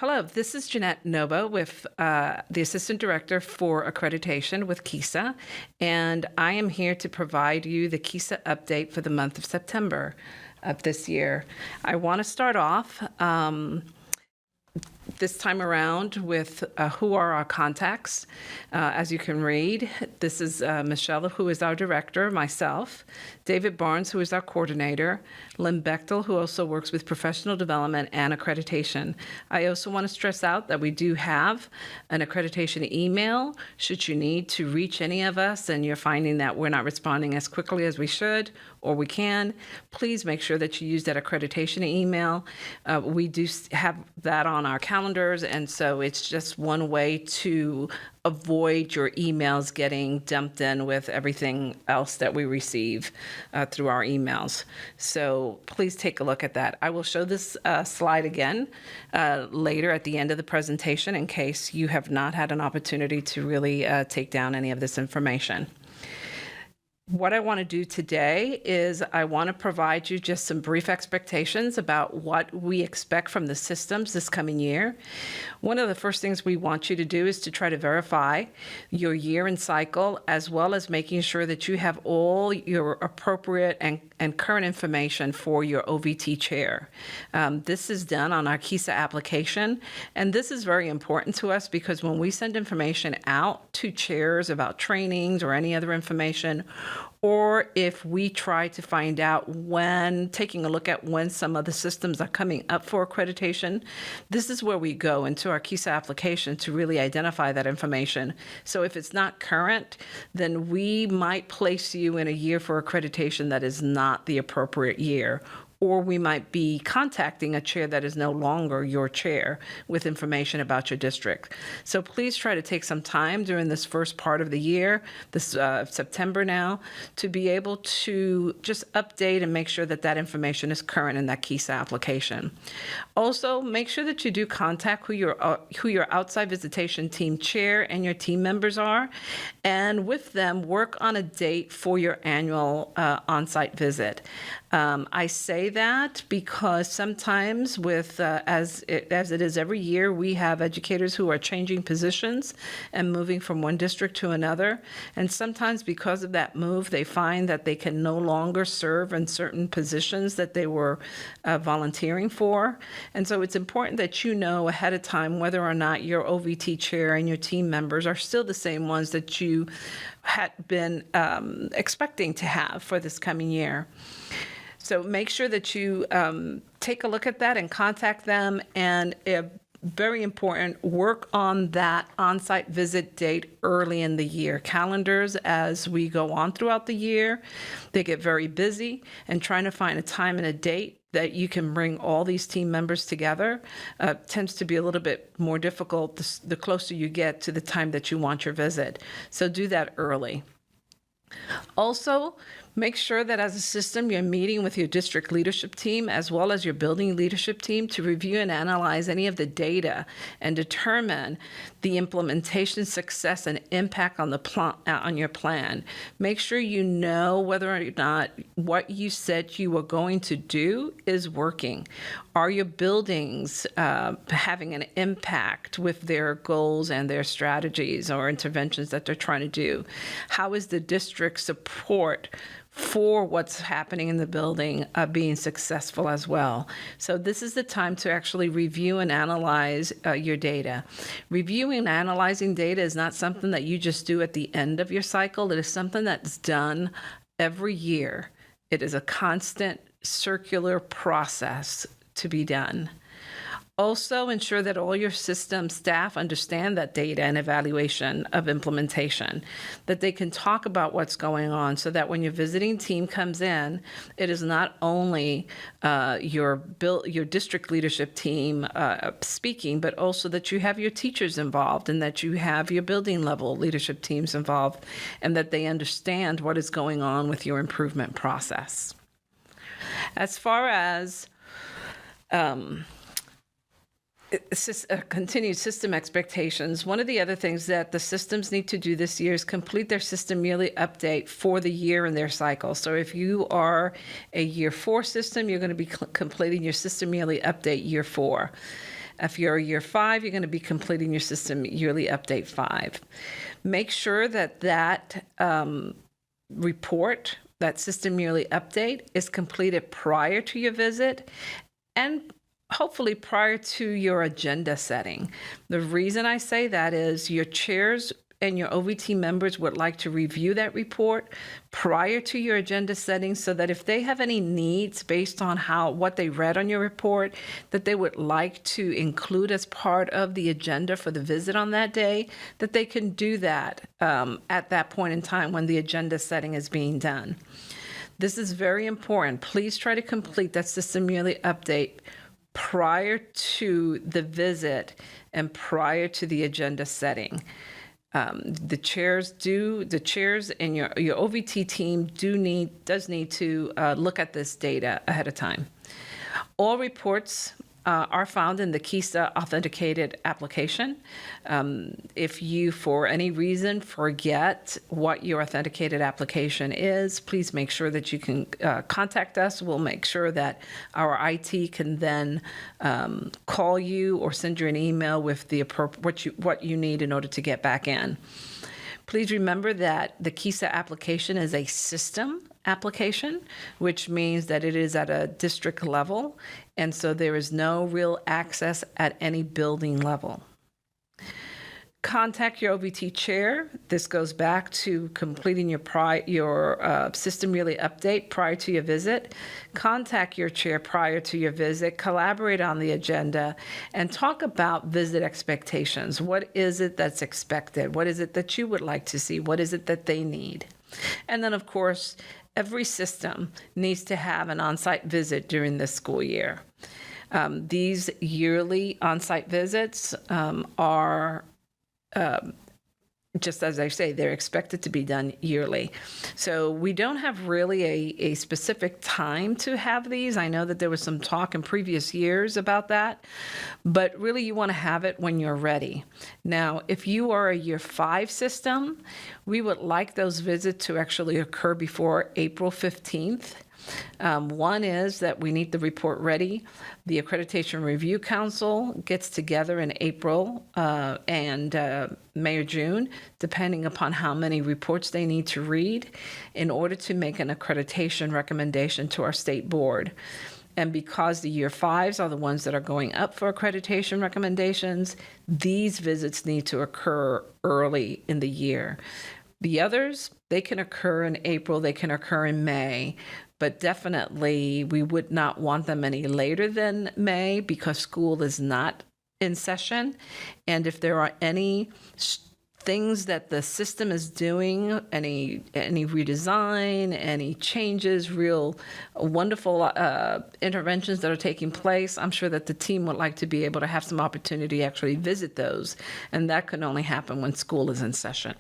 Hello, this is Jeannette Nobo with the Assistant Director for Accreditation with KESA, and I am here to provide you the KESA update for the month of September of this year. I want to start off this time around with who are our contacts. As you can read, this is Michelle, who is our director, myself, David Barnes, who is our coordinator, Lynn Bechtel, who also works with professional development and accreditation. I also want to stress out that we do have an accreditation email should you need to reach any of us and you're finding that we're not responding as quickly as we should or we can. Please make sure that you use that accreditation email. We do have that on our calendars, and so it's just one way to avoid your emails getting dumped in with everything else that we receive through our emails. So please take a look at that. I will show this slide again later at the end of the presentation in case you have not had an opportunity to really take down any of this information. What I want to do today is I want to provide you just some brief expectations about what we expect from the systems this coming year. One of the first things we want you to do is to try to verify your year and cycle, as well as making sure that you have all your appropriate and current information for your OVT chair. This is done on our KESA application, and this is very important to us because when we send information out to chairs about trainings or any other information, or if we try to find out taking a look at when some of the systems are coming up for accreditation, this is where we go into our KESA application to really identify that information. So if it's not current, then we might place you in a year for accreditation that is not the appropriate year, or we might be contacting a chair that is no longer your chair with information about your district. So please try to take some time during this first part of the year, this September now, to be able to just update and make sure that that information is current in that KESA application. Also, make sure that you do contact who your outside visitation team chair and your team members are, and with them, work on a date for your annual on-site visit. I say that because sometimes as it is every year, we have educators who are changing positions and moving from one district to another. And sometimes because of that move, they find that they can no longer serve in certain positions that they were volunteering for. And so it's important that you know ahead of time whether or not your OVT chair and your team members are still the same ones that you had been expecting to have for this coming year. So make sure that you take a look at that and contact them, and very important, work on that on-site visit date early in the year. Calendars, as we go on throughout the year, they get very busy, and trying to find a time and a date that you can bring all these team members together tends to be a little bit more difficult the closer you get to the time that you want your visit. So do that early. Also, make sure that as a system, you're meeting with your district leadership team as well as your building leadership team to review and analyze any of the data and determine the implementation success and impact on on your plan. Make sure you know whether or not what you said you were going to do is working. Are your buildings having an impact with their goals and their strategies or interventions that they're trying to do? How is the district support for what's happening in the building being successful as well? So this is the time to actually review and analyze your data. Reviewing and analyzing data is not something that you just do at the end of your cycle. It is something that's done every year. It is a constant circular process to be done. Also, ensure that all your system staff understand that data and evaluation of implementation, that they can talk about what's going on so that when your visiting team comes in, it is not only your district leadership team speaking, but also that you have your teachers involved and that you have your building level leadership teams involved and that they understand what is going on with your improvement process. As far as continued system expectations, one of the other things that the systems need to do this year is complete their system yearly update for the year in their cycle. So if you are a year 4 system, you're going to be completing your system yearly update year 4. If you're a year 5, you're going to be completing your system yearly update 5. Make sure that report, that system yearly update, is completed prior to your visit and hopefully prior to your agenda setting. The reason I say that is your chairs and your OVT members would like to review that report prior to your agenda setting, so that if they have any needs based on what they read on your report that they would like to include as part of the agenda for the visit on that day, that they can do that at that point in time when the agenda setting is being done. This is very important. Please try to complete that system yearly update prior to the visit and prior to the agenda setting. The chairs and your OVT team does need to look at this data ahead of time. All reports are found in the KESA authenticated application. If you, for any reason, forget what your authenticated application is, please make sure that you can contact us. We'll make sure that our IT can then call you or send you an email with the what you need in order to get back in. Please remember that the KESA application is a system application, which means that it is at a district level, and so there is no real access at any building level. Contact your OVT chair. This goes back to completing your system yearly update prior to your visit. Contact your chair prior to your visit. Collaborate on the agenda and talk about visit expectations. What is it that's expected? What is it that you would like to see? What is it that they need? And then, of course, every system needs to have an on-site visit during this school year. These yearly on-site visits are just as I say, they're expected to be done yearly. So we don't have really a specific time to have these. I know that there was some talk in previous years about that, but really you want to have it when you're ready. Now, if you are a year 5 system, we would like those visits to actually occur before April 15th. One is that we need the report ready. The Accreditation Review Council gets together in April and May or June, depending upon how many reports they need to read, in order to make an accreditation recommendation to our state board. And because the year 5s are the ones that are going up for accreditation recommendations, these visits need to occur early in the year. The others, they can occur in April, they can occur in May, but definitely we would not want them any later than May because school is not in session. And if there are any things that the system is doing, any redesign, any changes, real wonderful interventions that are taking place, I'm sure that the team would like to be able to have some opportunity to actually visit those. And that can only happen when school is in session.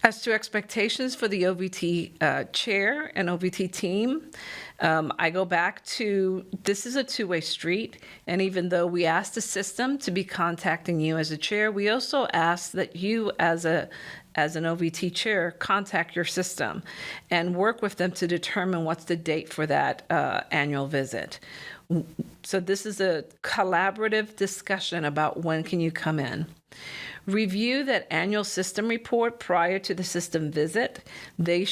As to expectations for the OVT chair and OVT team, I go back to this is a two-way street. And even though we ask the system to be contacting you as a chair, we also ask that you as an OVT chair contact your system and work with them to determine what's the date for that annual visit. So this is a collaborative discussion about when can you come in. Review that annual system report prior to the system visit. The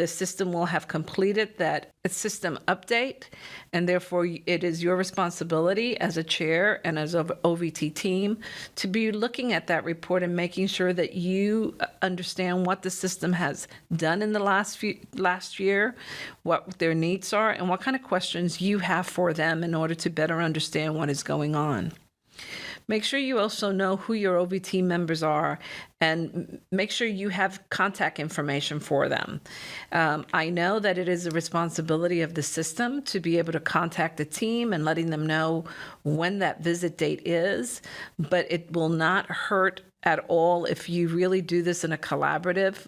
system will have completed that system update, and therefore it is your responsibility as a chair and as an OVT team to be looking at that report and making sure that you understand what the system has done in the last year, what their needs are, and what kind of questions you have for them in order to better understand what is going on. Make sure you also know who your OVT members are and make sure you have contact information for them. I know that it is the responsibility of the system to be able to contact the team and letting them know when that visit date is, but it will not hurt at all if you really do this in a collaborative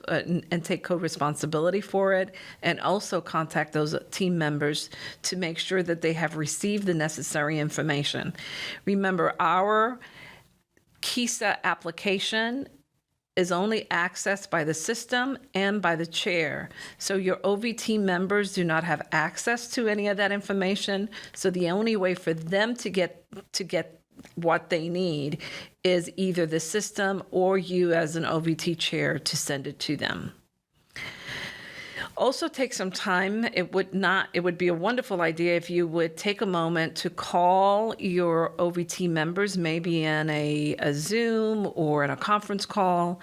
and take co-responsibility for it, and also contact those team members to make sure that they have received the necessary information. Remember, our KESA application is only accessed by the system and by the chair. So your OVT members do not have access to any of that information. So the only way for them to get what they need is either the system or you as an OVT chair to send it to them. Also take some time. It would be a wonderful idea if you would take a moment to call your OVT members, maybe in a Zoom or in a conference call,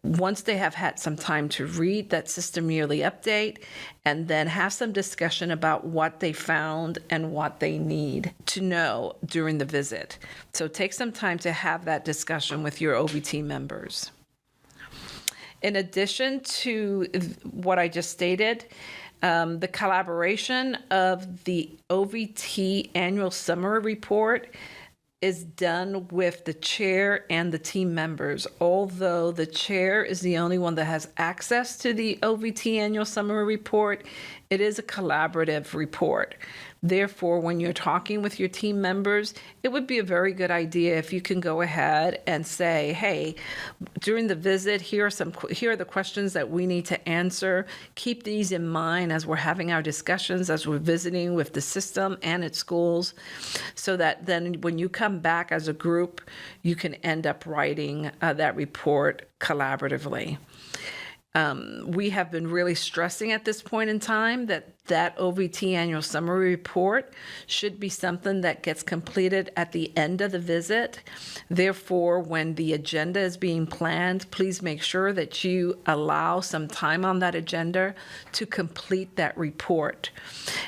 once they have had some time to read that system yearly update, and then have some discussion about what they found and what they need to know during the visit. So take some time to have that discussion with your OVT members. In addition to what I just stated, the collaboration of the OVT annual summary report is done with the chair and the team members. Although the chair is the only one that has access to the OVT annual summary report, it is a collaborative report. Therefore, when you're talking with your team members, it would be a very good idea if you can go ahead and say, hey, during the visit, here are the questions that we need to answer. Keep these in mind as we're having our discussions, as we're visiting with the system and its schools, so that then when you come back as a group, you can end up writing that report collaboratively. We have been really stressing at this point in time that OVT annual summary report should be something that gets completed at the end of the visit. Therefore, when the agenda is being planned, please make sure that you allow some time on that agenda to complete that report.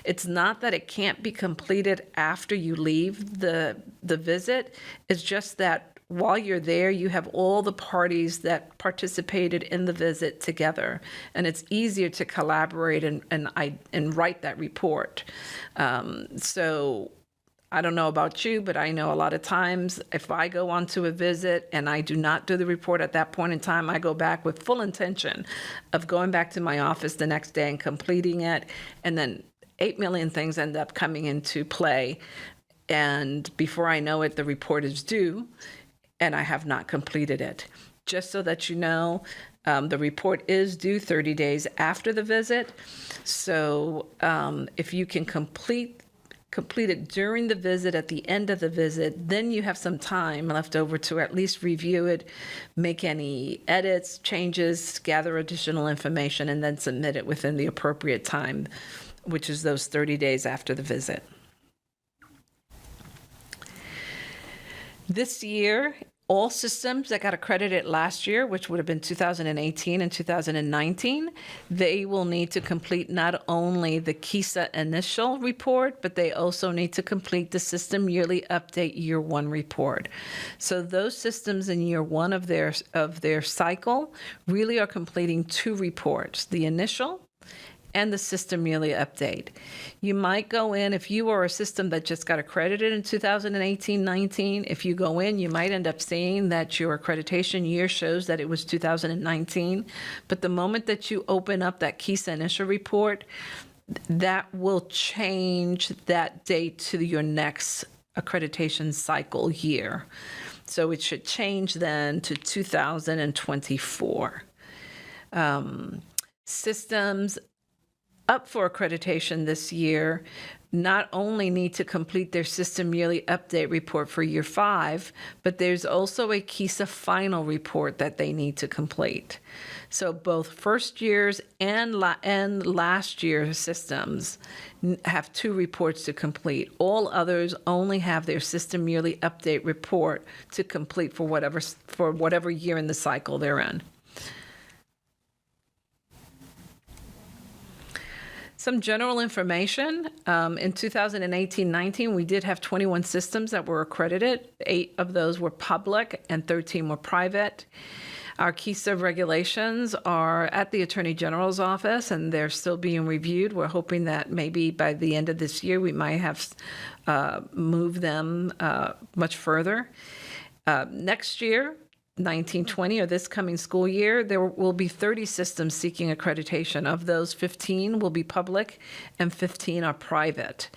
It's not that it can't be completed after you leave the visit. It's just that while you're there, you have all the parties that participated in the visit together, and it's easier to collaborate and write that report. So I don't know about you, but I know a lot of times if I go onto a visit and I do not do the report at that point in time, I go back with full intention of going back to my office the next day and completing it, and then 8 million things end up coming into play, and before I know it, the report is due, and I have not completed it. Just so that you know, the report is due 30 days after the visit. So if you can complete it during the visit, at the end of the visit, then you have some time left over to at least review it, make any edits, changes, gather additional information, and then submit it within the appropriate time, which is those 30 days after the visit. This year, all systems that got accredited last year, which would have been 2018 and 2019, they will need to complete not only the KESA initial report, but they also need to complete the system yearly update year one report. So those systems in year one of their cycle really are completing 2 reports, the initial and the system yearly update. You might go in, if you are a system that just got accredited in 2018-19, if you go in, you might end up seeing that your accreditation year shows that it was 2019. But the moment that you open up that KESA initial report, that will change that date to your next accreditation cycle year. So it should change then to 2024. Systems up for accreditation this year not only need to complete their system yearly update report for year 5, but there's also a KESA final report that they need to complete. So both first year's and last year's systems have 2 reports to complete. All others only have their system yearly update report to complete for whatever year in the cycle they're in. Some general information. In 2018-19, we did have 21 systems that were accredited. 8 of those were public and 13 were private. Our KESA regulations are at the Attorney General's office, and they're still being reviewed. We're hoping that maybe by the end of this year, we might have moved them much further. Next year, 1920, or this coming school year, there will be 30 systems seeking accreditation. Of those, 15 will be public and 15 are private.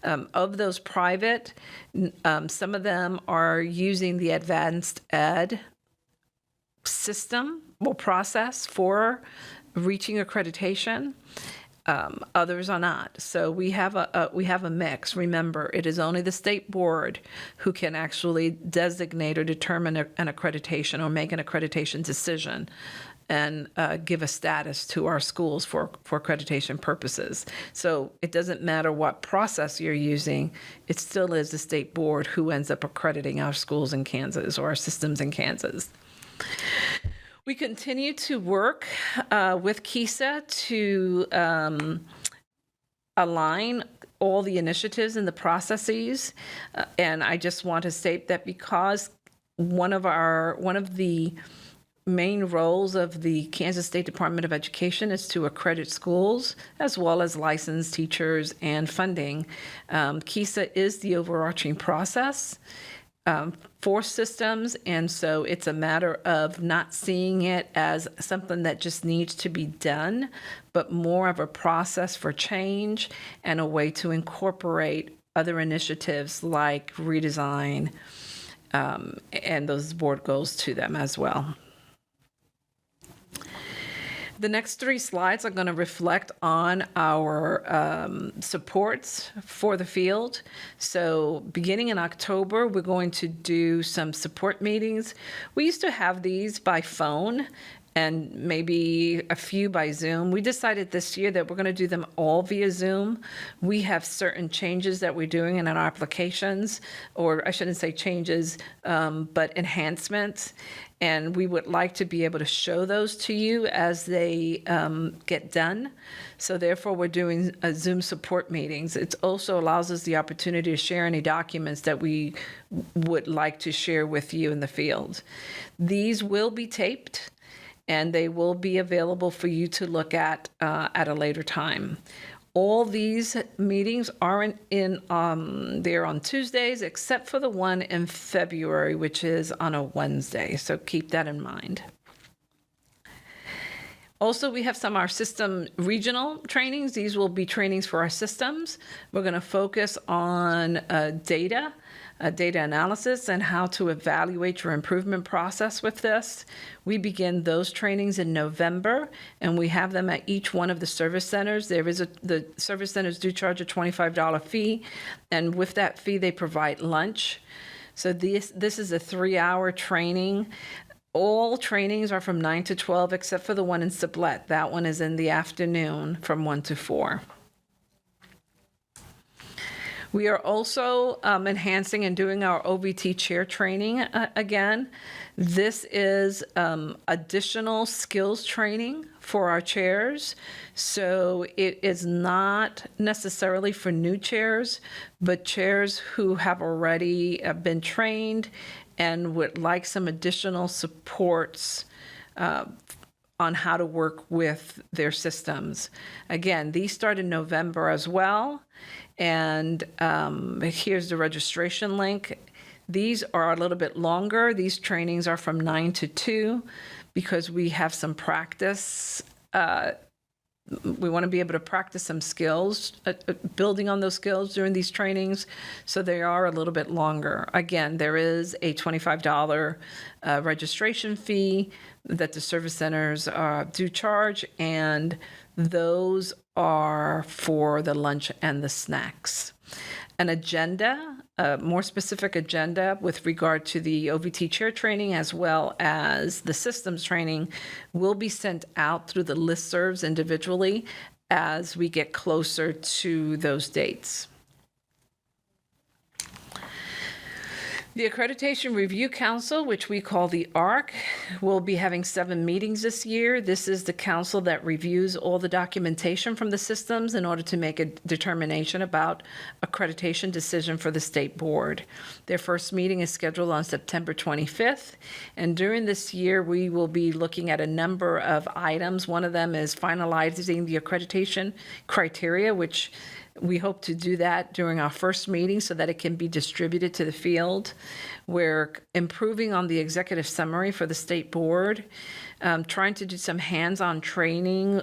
Of those private, some of them are using the advanced ed system or process for reaching accreditation. Others are not. So we have a mix. Remember, it is only the state board who can actually designate or determine an accreditation or make an accreditation decision and give a status to our schools for accreditation purposes. So it doesn't matter what process you're using, it still is the state board who ends up accrediting our schools in Kansas or our systems in Kansas. We continue to work with KESA to align all the initiatives and the processes. And I just want to state that because one of the main roles of the Kansas State Department of Education is to accredit schools as well as license teachers and funding. KESA is the overarching process for systems, and so it's a matter of not seeing it as something that just needs to be done, but more of a process for change and a way to incorporate other initiatives like redesign and those board goals to them as well. The next 3 slides are going to reflect on our supports for the field. So beginning in October, we're going to do some support meetings. We used to have these by phone and maybe a few by Zoom. We decided this year that we're going to do them all via Zoom. We have certain changes that we're doing in our applications, or I shouldn't say changes, but enhancements. And we would like to be able to show those to you as they get done. So therefore, we're doing Zoom support meetings. It also allows us the opportunity to share any documents that we would like to share with you in the field. These will be taped, and they will be available for you to look at a later time. All these meetings are they're on Tuesdays, except for the one in February, which is on a Wednesday. So keep that in mind. Also, we have some of our system regional trainings. These will be trainings for our systems. We're going to focus on data analysis and how to evaluate your improvement process with this. We begin those trainings in November, and we have them at each one of the service centers. The service centers do charge a $25 fee, and with that fee, they provide lunch. So this is a 3-hour training. All trainings are from 9 to 12, except for the one in Sublette. That one is in the afternoon from 1 to 4. We are also enhancing and doing our OVT chair training again. This is additional skills training for our chairs. So it is not necessarily for new chairs, but chairs who have already been trained and would like some additional supports on how to work with their systems. Again, these start in November as well. And here's the registration link. These are a little bit longer. These trainings are from 9 to 2 because we have some practice. We want to be able to practice some skills, building on those skills during these trainings. So they are a little bit longer. Again, there is a $25 registration fee that the service centers do charge, and those are for the lunch and the snacks. An agenda, a more specific agenda with regard to the OVT chair training as well as the systems training will be sent out through the listservs individually as we get closer to those dates. The Accreditation Review Council, which we call the ARC, will be having 7 meetings this year. This is the council that reviews all the documentation from the systems in order to make a determination about accreditation decision for the state board. Their first meeting is scheduled on September 25th, and during this year we will be looking at a number of items. One of them is finalizing the accreditation criteria, which we hope to do that during our first meeting so that it can be distributed to the field. We're improving on the executive summary for the state board, trying to do some hands-on training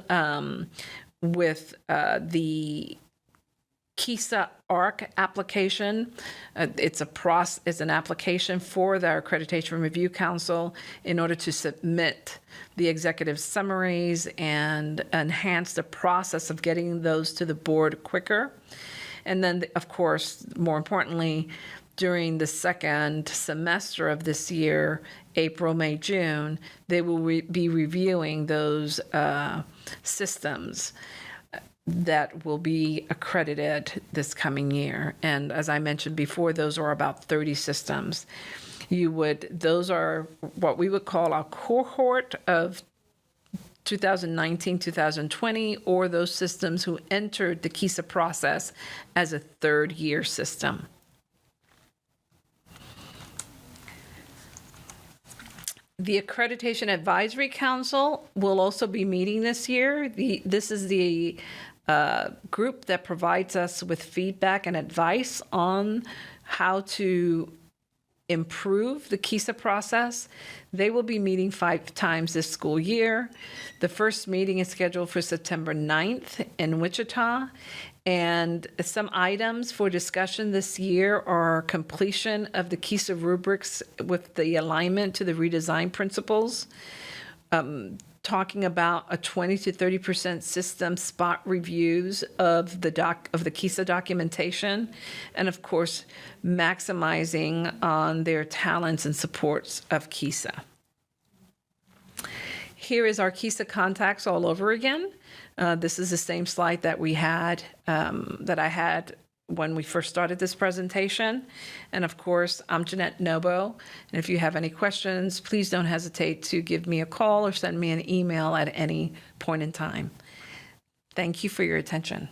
with the KESA ARC application. It's an application for the Accreditation Review Council in order to submit the executive summaries and enhance the process of getting those to the board quicker. And then, of course, more importantly, during the second semester of this year, April, May, June, they will be reviewing those systems that will be accredited this coming year. And as I mentioned before, those are about 30 systems. Those are what we would call a cohort of 2019, 2020, or those systems who entered the KESA process as a third-year system. The Accreditation Advisory Council will also be meeting this year. This is the group that provides us with feedback and advice on how to improve the KESA process. They will be meeting 5 times this school year. The first meeting is scheduled for September 9th in Wichita. And some items for discussion this year are completion of the KESA rubrics with the alignment to the redesign principles, talking about a 20 to 30% system spot reviews of the KESA documentation, and of course, maximizing on their talents and supports of KESA. Here is our KESA Contacts all over again. This is the same slide that we had, that I had when we first started this presentation. And of course, I'm Jeannette Nobo. And if you have any questions, please don't hesitate to give me a call or send me an email at any point in time. Thank you for your attention.